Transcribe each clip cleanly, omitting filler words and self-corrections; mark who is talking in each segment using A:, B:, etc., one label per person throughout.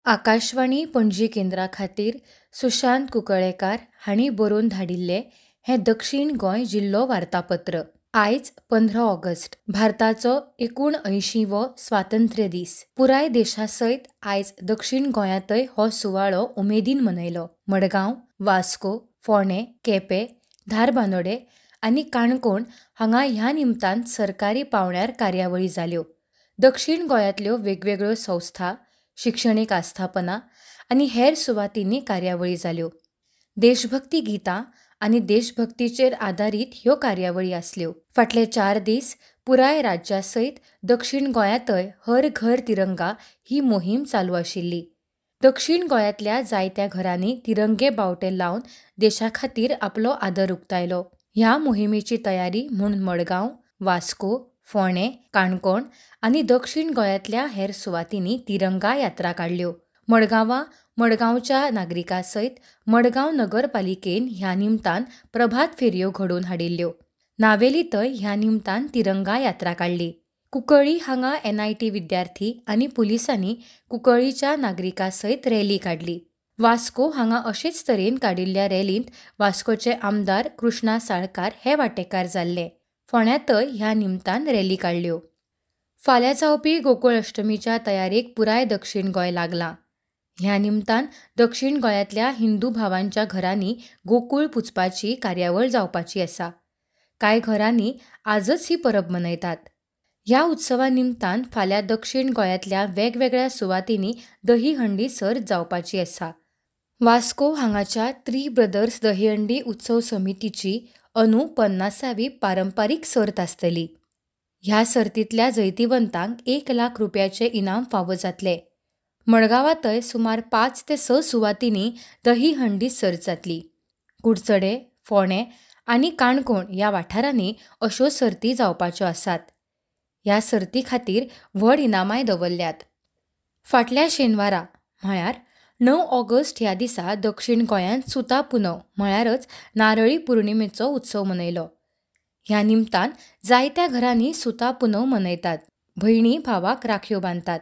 A: आकाशवाणी पणजी केंद्रा खातीर सुशांत कुंकळयेकार हांणी बरोवन धाडिल्लें हें दक्षिण गोंय जिल्लो वार्तापत्र. आयज 15 ऑगस्ट भारताचो 79वो स्वातंत्र्य दीस. पुराय देशा सयत आयज दक्षिण गोंयांतय हो सुवाळो उमेदीन मनयलो. मडगांव, वास्को, फोंडें, केपें, धारबांदोडें आनी काणकोण हांगा ह्या निमतान सरकारी पावंड्यार कार्यावळी जाल्यो. दक्षिण गोंयांतल्यो वेगवेगळ्यो संस्था, शिक्षणीक आस्थापना आनी हेर सुवातींनी कार्यावळी जाल्यो. देशभक्ती गितां आनी देशभक्तीचेर आदारीत ह्यो कार्यावळी आसल्यो. फाटले 4 दीस पुराय राज्या सयत दक्षिण गोंयांतय हर घर तिरंगा ही मोहीम चालू आशिल्ली. दक्षिण गोंयांतल्या जायत्या घरांनी तिरंगे बावटे लावन देशा खातीर आपलो आदर उक्तायलो. ह्या मोहिमेची तयारी म्हूण मडगांव, वास्को, फोंडें, काणकोण आनी दक्षिण गोंयांतल्या हेर सुवातींनी तिरंगा यात्रा काडल्यो. मडगांवच्या नागरिकां सयत मडगांव नगरपालिकेन ह्या निमतान प्रभात फेरयो घडोवन हाडिल्ल्यो. नावेलींतय ह्या निमतान तिरंगा यात्रा काडली. कुंकळ्ळी हांगा NIT विद्यार्थी आनी पुलिसांनी कुंकळ्ळीच्या नागरिकां सयत रॅली काडली. वास्को हांगा अशेच तरेन काडिल्ल्या रॅलींत वास्कोचे आमदार कृष्णा साळकार हे वांटेकार जाल्ले. फोंड्यांतय ह्या निमतान रॅली काडल्यो. फाल्यां जावपी गोकुळ अष्टमीच्या तयारेक पुराय दक्षिण गोंय लागलां. ह्या निमतान दक्षिण गोंयांतल्या हिंदू भावांच्या घरांनी गोकुळ पुजपाची कार्यावळ जावपाची आसा. कांय घरांनी आजच ही परब मनयतात. ह्या उत्सवा निमतान फाल्यां दक्षिण गोंयांतल्या वेगवेगळ्या सुवातींनी दहीहंडी सर्त जावपाची आसा. वास्को हांगाच्या 3 ब्रदर्स दहीहंडी उत्सव समितीची अंदू 50वी पारंपारीक सर्त आसतली. ह्या सर्तींतल्या जैतिवंतांक 1 लाख रुपयाचें इनाम फावो जातलें. मडगांवांतय सुमार 5 ते 6 सुवातींनी दहीहंडी सर्त जातली. कुडचडें, फोंडें आनी काणकोण ह्या वाठारांनी अश्यो सर्ती जावपाच्यो आसात. ह्या सर्ती खातीर व्हड इनामांय दवरल्यात. फाटल्या शेनवारा म्हळ्यार 9 ऑगस्ट ह्या दिसा दक्षिण गोंयांत सुता पुनव म्हळ्यारच नारळी पुर्णिमेचो उत्सव मनयलो. ह्या निमतान जायत्या घरांनी सुता पुनव मनयतात. भयणी भावाक राखयो बांदतात.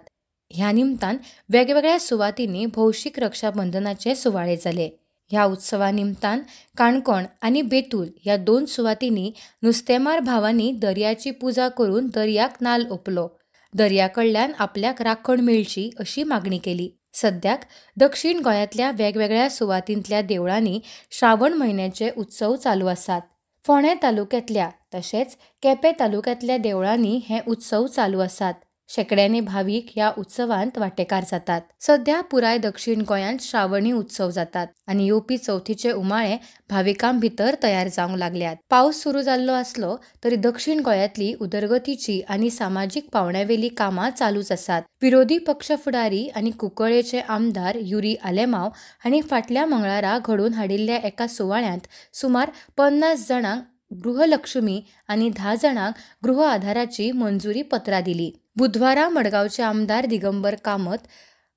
A: ह्या निमतान वेगवेगळ्या सुवातींनी भौशीक रक्षाबंधनाचे सुवाळे जाले. ह्या उत्सवा निमतान काणकोण आनी बेतूल ह्या 2 सुवातींनी नुस्तेमार भावांनी दर्याची पुजा करून दर्याक नाल्ल ओंपलो. दर्या कडल्यान आपल्याक राखण मेळची अशी मागणी केली. सद्याक दक्षिण गोंयांतल्या वेगवेगळ्या सुवातींतल्या देवळांनी श्रावण म्हयन्याचे उत्सव चालू आसात. फोंडें तालुक्यांतल्या तशेंच केपें तालुक्यांतल्या देवळांनी हे उत्सव चालू आसात. शेकड्यांनी भावीक ह्या उत्सवांत वांटेकार जातात. सध्या पुराय दक्षिण गोंयांत श्रावणी उत्सव जातात आनी येवपी चवथीचे उमाळे भाविकां भितर तयार जावंक लागल्यात. पावस सुरू जाल्लो आसलो तरी दक्षिण गोंयांतली उदरगतीची आनी सामाजीक पावंड्यावेली कामां चालूच आसात. विरोधी पक्ष फुडारी आनी कुंकळ्ळेचे आमदार युरी आलेमांव हांणी फाटल्या मंगळारा घडोवन हाडिल्ल्या एका सुवाळ्यांत सुमार 50 जाणांक गृहलक्ष्मी आनी 10 जाणांक गृह आधाराची मंजुरी पत्रां दिली. बुधवारा मडगांवचे आमदार दिगंबर कामत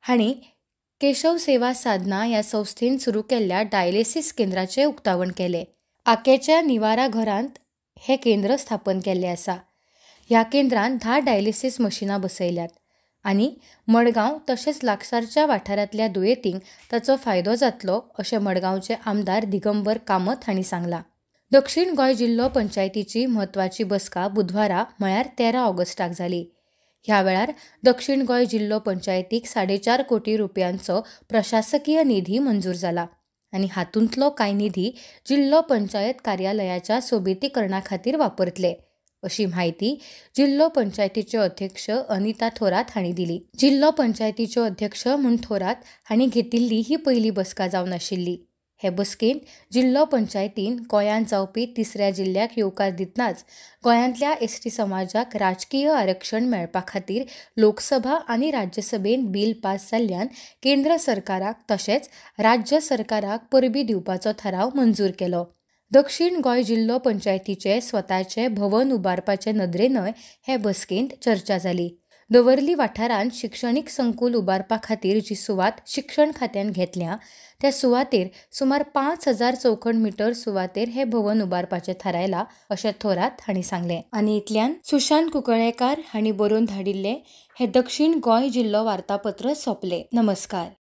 A: हांणी केशव सेवा साधना ह्या संस्थेन सुरू केल्ल्या डायलिसीस केंद्राचें उक्तावण केलें. आकेच्या निवारा घरांत हें केंद्र स्थापन केल्लें आसा. ह्या केंद्रांत 10 डायलिसीस मशिनां बसयल्यात आनी मडगांव तशेंच लागसारच्या वाठारांतल्या दुयेंतींक ताचो फायदो जातलो अशें मडगांवचे आमदार दिगंबर कामत हांणी सांगलां. दक्षिण गोंय जिल्लो पंचायतीची म्हत्वाची बसका बुधवारा म्हळ्यार 13 ऑगस्टाक जाली. ह्या वेळार दक्षिण गोंय जिल्लो पंचायतीक 4.5 कोटी रुपयांचो प्रशासकीय निधी मंजूर जाला आनी हातूंतलो कांय निधी जिल्लो पंचायत कार्यालयाच्या सोबीतीकरणा खातीर वापरतले अशी म्हायती जिल्लो पंचायतीच्यो अध्यक्ष अनिता थोरात हांणी दिली. जिल्लो पंचायतीच्यो अध्यक्ष म्हूण थोरात हांणी घेतिल्ली ही पयली बसका जावन आशिल्ली. हे बसकेंत जिल्लो पंचायतीन गोंयांत जावपी 3ऱ्या जिल्ल्याक येवकार दितनाच गोंयांतल्या ST समाजाक राजकीय आरक्षण मेळपा खातीर लोकसभा आनी राज्यसभेन बील पास जाल्ल्यान केंद्र सरकाराक तशेंच राज्य सरकाराक परबी दिवपाचो थाराव मंजूर केलो. दक्षिण गोंय जिल्लो पंचायतीचे स्वताचे भवन उबारपाचे नदरेनय हे बसकेंत चर्चा जाली. दवर्ली वाठारांत शिक्षणीक संकूल उबारपा खातीर जी सुवात शिक्षण खात्यान घेतल्या त्या सुवातेर सुमार 5000 चौखण मिटर सुवातेर हे भवन उबारपाचें थारायलां अशें थोरात हांणी सांगलें. आनी इतल्यान सुशांत कुंकळयेकार हांणी बरोवन धाडिल्लें हें दक्षिण गोंय जिल्लो वार्तापत्र सोंपलें. नमस्कार.